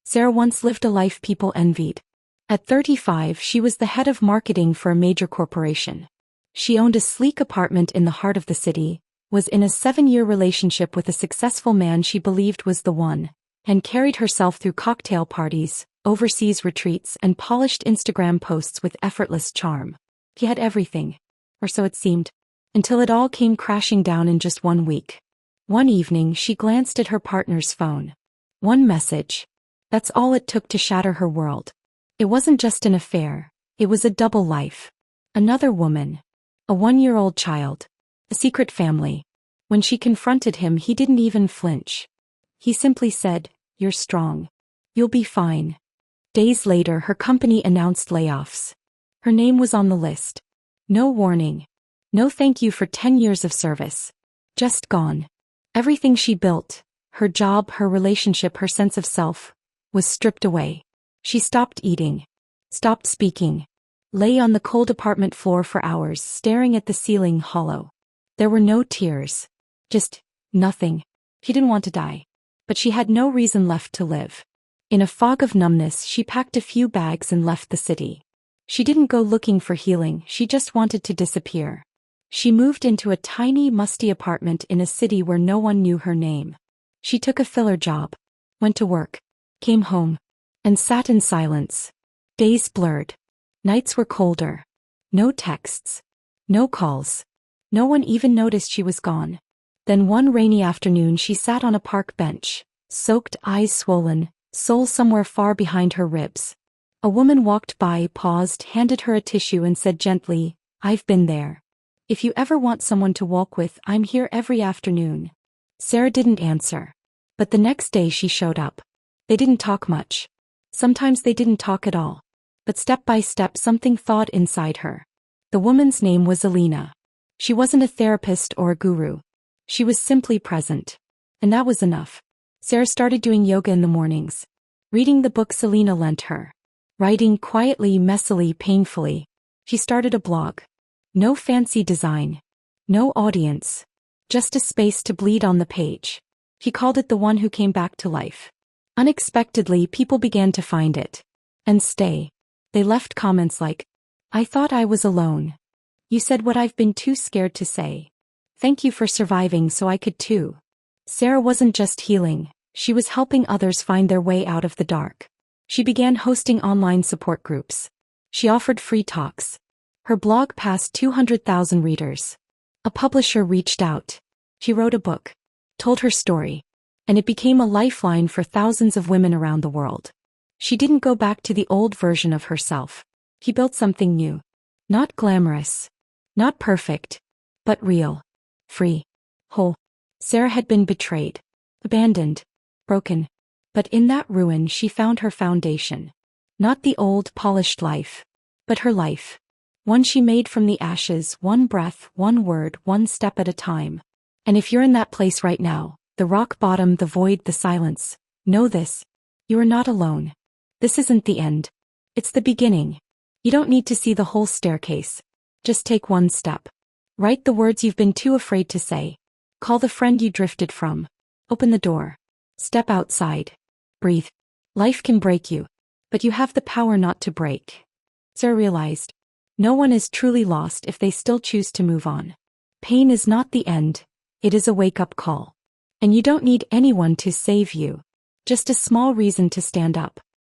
Sarah once lived a life people envied. At 35, she was the head of marketing for a major corporation. She owned a sleek apartment in the heart of the city, was in a 7-year relationship with a successful man she believed was the one, and carried herself through cocktail parties, overseas retreats, and polished Instagram posts with effortless charm. He had everything. Or so it seemed. Until it all came crashing down in just 1 week. One evening she glanced at her partner's phone. One message. That's all it took to shatter her world. It wasn't just an affair, it was a double life. Another woman. A 1-year-old child. A secret family. When she confronted him, he didn't even flinch. He simply said, "You're strong. You'll be fine." Days later, her company announced layoffs. Her name was on the list. No warning. No thank you for 10 years of service. Just gone. Everything she built, her job, her relationship, her sense of self, was stripped away. She stopped eating. Stopped speaking. Lay on the cold apartment floor for hours, staring at the ceiling, hollow. There were no tears. Just nothing. She didn't want to die. But she had no reason left to live. In a fog of numbness, she packed a few bags and left the city. She didn't go looking for healing, she just wanted to disappear. She moved into a tiny, musty apartment in a city where no one knew her name. She took a filler job, went to work, came home, and sat in silence. Days blurred. Nights were colder. No texts. No calls. No one even noticed she was gone. Then one rainy afternoon she sat on a park bench, soaked, eyes swollen, soul somewhere far behind her ribs. A woman walked by, paused, handed her a tissue and said gently, "I've been there. If you ever want someone to walk with, I'm here every afternoon." Sarah didn't answer. But the next day she showed up. They didn't talk much. Sometimes they didn't talk at all. But step by step something thawed inside her. The woman's name was Alina. She wasn't a therapist or a guru. She was simply present. And that was enough. Sarah started doing yoga in the mornings. Reading the books Alina lent her. Writing quietly, messily, painfully. She started a blog. No fancy design. No audience. Just a space to bleed on the page. She called it The One Who Came Back to Life. Unexpectedly, people began to find it. And stay. They left comments like, "I thought I was alone. You said what I've been too scared to say. Thank you for surviving so I could too." Sarah wasn't just healing, she was helping others find their way out of the dark. She began hosting online support groups. She offered free talks. Her blog passed 200,000 readers. A publisher reached out. She wrote a book, told her story, and it became a lifeline for thousands of women around the world. She didn't go back to the old version of herself. She built something new. Not glamorous. Not perfect. But real. Free. Whole. Sarah had been betrayed. Abandoned. Broken. But in that ruin she found her foundation. Not the old, polished life. But her life. One she made from the ashes, one breath, one word, one step at a time. And if you're in that place right now, the rock bottom, the void, the silence, know this. You are not alone. This isn't the end. It's the beginning. You don't need to see the whole staircase. Just take one step. Write the words you've been too afraid to say. Call the friend you drifted from. Open the door. Step outside. Breathe. Life can break you, but you have the power not to break. Sarah realized, no one is truly lost if they still choose to move on. Pain is not the end, it is a wake-up call. And you don't need anyone to save you. Just a small reason to stand up.